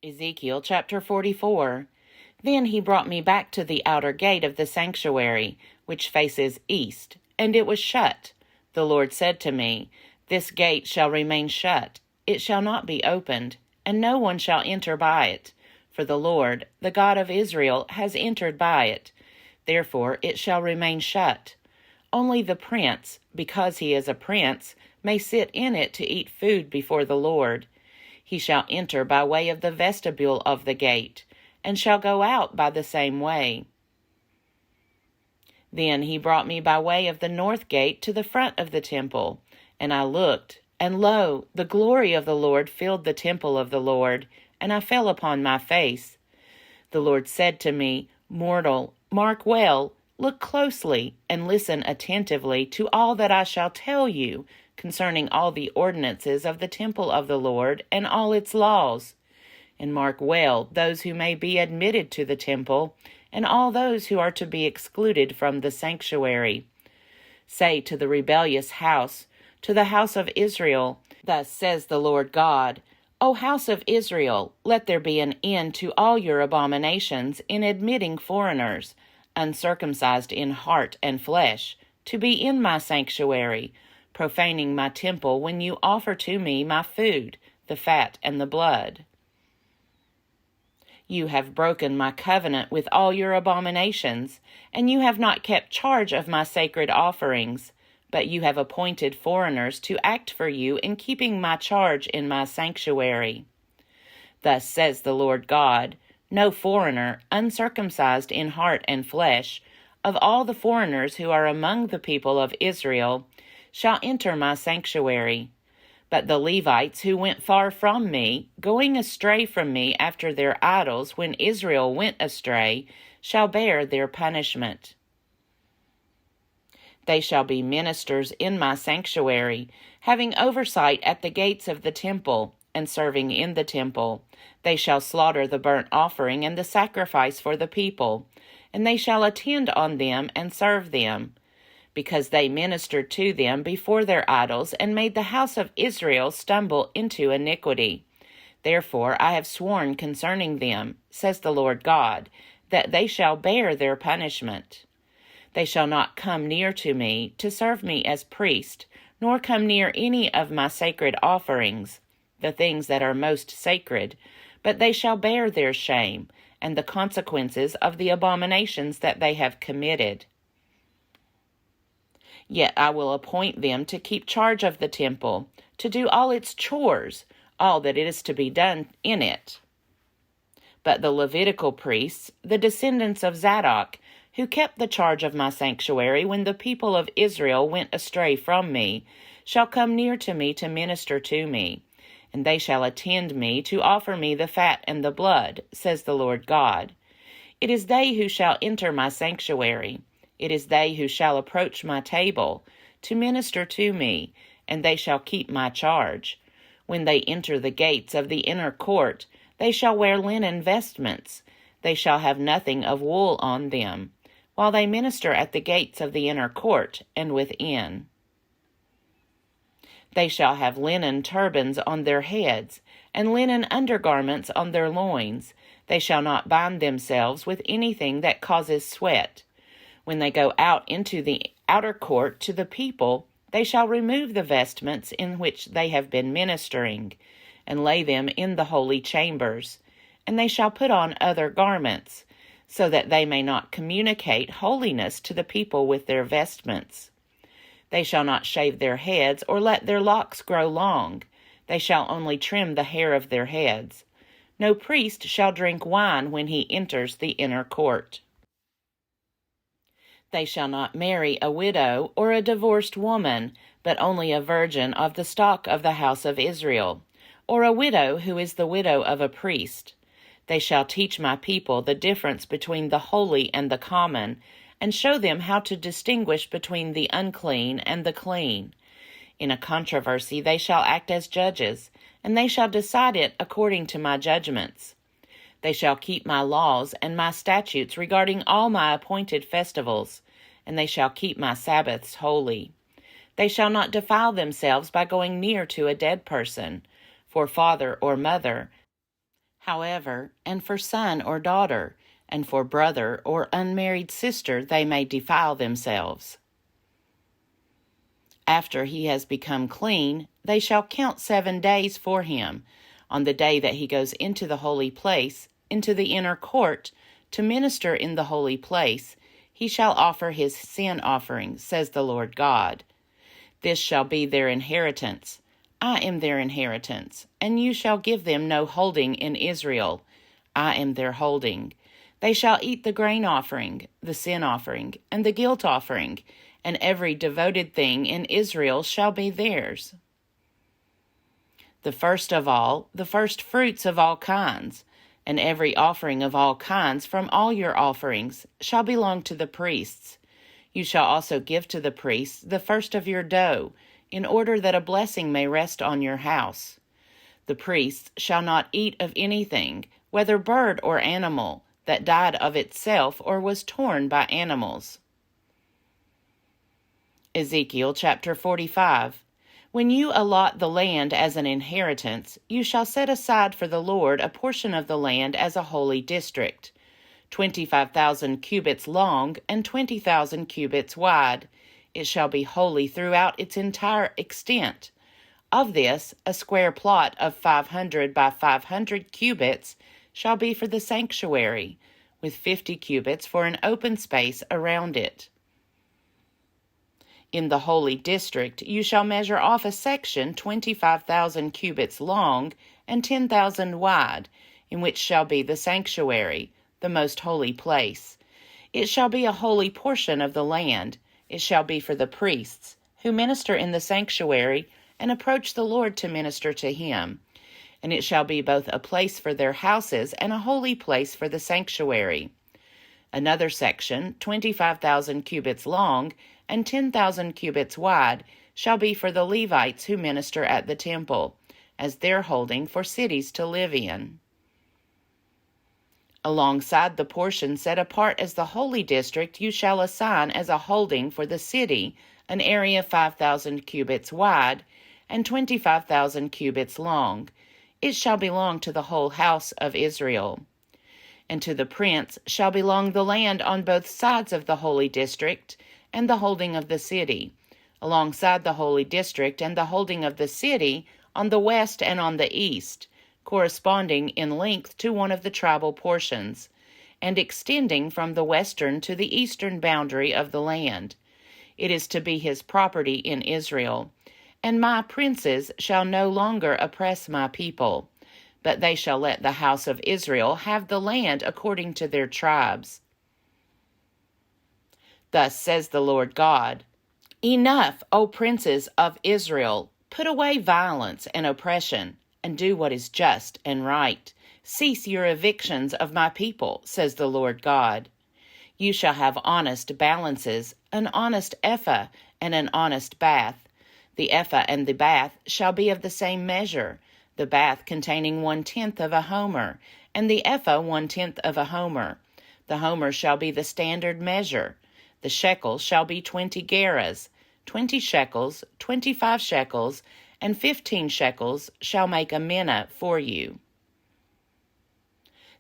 Ezekiel chapter 44. Then he brought me back to the outer gate of the sanctuary, which faces east, and it was shut. The Lord said to me, This gate shall remain shut, it shall not be opened, and no one shall enter by it. For the Lord, the God of Israel, has entered by it. Therefore it shall remain shut. Only the prince, because he is a prince, may sit in it to eat food before the Lord. He shall enter by way of the vestibule of the gate, and shall go out by the same way. Then he brought me by way of the north gate to the front of the temple, and I looked, and lo, the glory of the Lord filled the temple of the Lord, and I fell upon my face. The Lord said to me, Mortal, mark well, look closely, and listen attentively to all that I shall tell you concerning all the ordinances of the temple of the Lord and all its laws. And mark well those who may be admitted to the temple, and all those who are to be excluded from the sanctuary. Say to the rebellious house, to the house of Israel, Thus says the Lord God, O house of Israel, let there be an end to all your abominations in admitting foreigners, uncircumcised in heart and flesh, to be in my sanctuary, profaning my temple when you offer to me my food, the fat and the blood. You have broken my covenant with all your abominations, and you have not kept charge of my sacred offerings, but you have appointed foreigners to act for you in keeping my charge in my sanctuary. Thus says the Lord God, No foreigner, uncircumcised in heart and flesh, of all the foreigners who are among the people of Israel, shall enter my sanctuary. But the Levites who went far from me, going astray from me after their idols when Israel went astray, shall bear their punishment. They shall be ministers in my sanctuary, having oversight at the gates of the temple, and serving in the temple. They shall slaughter the burnt offering and the sacrifice for the people, and they shall attend on them and serve them, because they ministered to them before their idols and made the house of Israel stumble into iniquity. Therefore I have sworn concerning them, says the Lord God, that they shall bear their punishment. They shall not come near to me to serve me as priest, nor come near any of my sacred offerings, the things that are most sacred, but they shall bear their shame and the consequences of the abominations that they have committed. Yet I will appoint them to keep charge of the temple, to do all its chores, all that is to be done in it. But the Levitical priests, the descendants of Zadok, who kept the charge of my sanctuary when the people of Israel went astray from me, shall come near to me to minister to me, and they shall attend me to offer me the fat and the blood, says the Lord God. It is they who shall enter my sanctuary. It is they who shall approach my table to minister to me, and they shall keep my charge. When they enter the gates of the inner court, they shall wear linen vestments. They shall have nothing of wool on them, while they minister at the gates of the inner court and within. They shall have linen turbans on their heads, and linen undergarments on their loins. They shall not bind themselves with anything that causes sweat. When they go out into the outer court to the people, they shall remove the vestments in which they have been ministering, and lay them in the holy chambers, and they shall put on other garments, so that they may not communicate holiness to the people with their vestments. They shall not shave their heads or let their locks grow long. They shall only trim the hair of their heads. No priest shall drink wine when he enters the inner court. They shall not marry a widow or a divorced woman, but only a virgin of the stock of the house of Israel, or a widow who is the widow of a priest. They shall teach my people the difference between the holy and the common, and show them how to distinguish between the unclean and the clean. In a controversy they shall act as judges, and they shall decide it according to my judgments. They shall keep my laws and my statutes regarding all my appointed festivals, and they shall keep my Sabbaths holy. They shall not defile themselves by going near to a dead person, for father or mother, However, and for son or daughter, and for brother or unmarried sister, they may defile themselves. After he has become clean, they shall count 7 days for him. On the day that he goes into the holy place, into the inner court, to minister in the holy place, he shall offer his sin offering, says the Lord God. This shall be their inheritance. I am their inheritance, and you shall give them no holding in Israel. I am their holding. They shall eat the grain offering, the sin offering, and the guilt offering, and every devoted thing in Israel shall be theirs. The first of all, the first fruits of all kinds, and every offering of all kinds from all your offerings shall belong to the priests. You shall also give to the priests the first of your dough, in order that a blessing may rest on your house. The priests shall not eat of anything, whether bird or animal, that died of itself or was torn by animals. Ezekiel chapter 45. When you allot the land as an inheritance, you shall set aside for the Lord a portion of the land as a holy district, 25,000 cubits long and 20,000 cubits wide. It shall be holy throughout its entire extent. Of this, a square plot of 500 by 500 cubits shall be for the sanctuary, with 50 cubits for an open space around it. In the holy district you shall measure off a section 25,000 cubits long and 10,000 wide, in which shall be the sanctuary, the most holy place. It shall be a holy portion of the land. It shall be for the priests, who minister in the sanctuary and approach the Lord to minister to him. And it shall be both a place for their houses and a holy place for the sanctuary. Another section, 25,000 cubits long and 10,000 cubits wide, shall be for the Levites who minister at the temple, as their holding for cities to live in. Alongside the portion set apart as the holy district, you shall assign as a holding for the city an area 5,000 cubits wide and 25,000 cubits long. It shall belong to the whole house of Israel. And to the prince shall belong the land on both sides of the holy district and the holding of the city, alongside the holy district and the holding of the city on the west and on the east, corresponding in length to one of the tribal portions, and extending from the western to the eastern boundary of the land. It is to be his property in Israel. And my princes shall no longer oppress my people, but they shall let the house of Israel have the land according to their tribes. Thus says the Lord God, Enough, O princes of Israel, put away violence and oppression, and do what is just and right. Cease your evictions of my people, says the Lord God. You shall have honest balances, an honest ephah and an honest bath. The ephah and the bath shall be of the same measure, the bath containing 1/10 of a homer, and the ephah 1/10 of a homer. The homer shall be the standard measure. The shekel shall be 20 gerahs, 20 shekels, 25 shekels, and 15 shekels shall make a mina for you.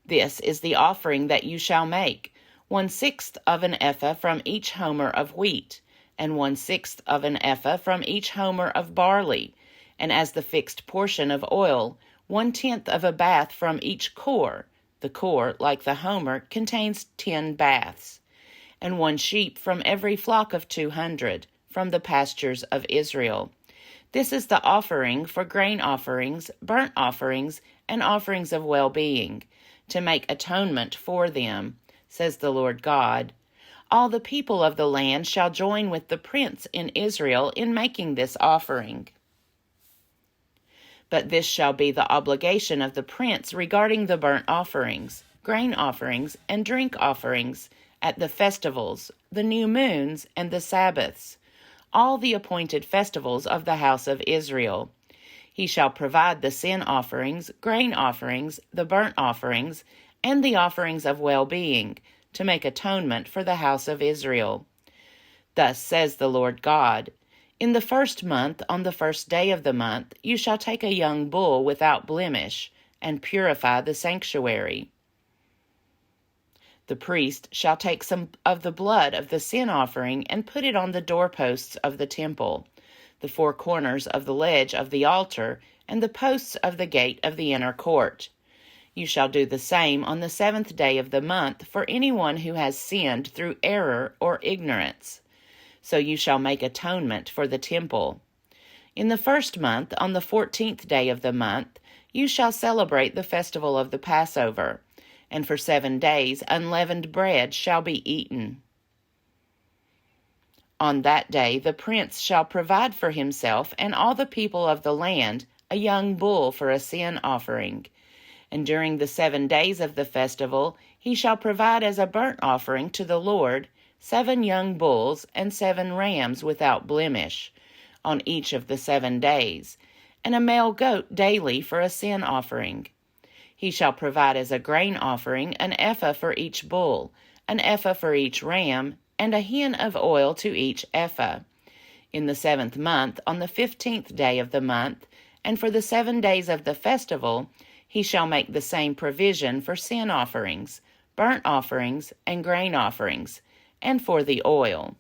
This is the offering that you shall make, 1/6 of an ephah from each homer of wheat, and 1/6 of an ephah from each homer of barley, and as the fixed portion of oil, 1/10 of a bath from each core. The core, like the homer, contains 10 baths, and 1 sheep from every flock of 200, from the pastures of Israel. This is the offering for grain offerings, burnt offerings, and offerings of well-being, to make atonement for them, says the Lord God. All the people of the land shall join with the prince in Israel in making this offering. But this shall be the obligation of the prince regarding the burnt offerings, grain offerings, and drink offerings, at the festivals, the new moons, and the Sabbaths, all the appointed festivals of the house of Israel. He shall provide the sin offerings, grain offerings, the burnt offerings, and the offerings of well-being, to make atonement for the house of Israel. Thus says the Lord God, In the 1st month, on the 1st day of the month, you shall take a young bull without blemish, and purify the sanctuary. The priest shall take some of the blood of the sin offering and put it on the doorposts of the temple, the four corners of the ledge of the altar, and the posts of the gate of the inner court. You shall do the same on the 7th day of the month for anyone who has sinned through error or ignorance. So you shall make atonement for the temple. In the 1st month, on the 14th day of the month, you shall celebrate the festival of the Passover, and for 7 days unleavened bread shall be eaten. On that day the prince shall provide for himself and all the people of the land a young bull for a sin offering. And during the 7 days of the festival he shall provide as a burnt offering to the Lord 7 young bulls and 7 rams without blemish, on each of the 7 days, and a male goat daily for a sin offering. He shall provide as a grain offering an ephah for each bull, an ephah for each ram, and a hin of oil to each ephah. In the 7th month, on the 15th day of the month, and for the 7 days of the festival, he shall make the same provision for sin offerings, burnt offerings, and grain offerings, and for the oil.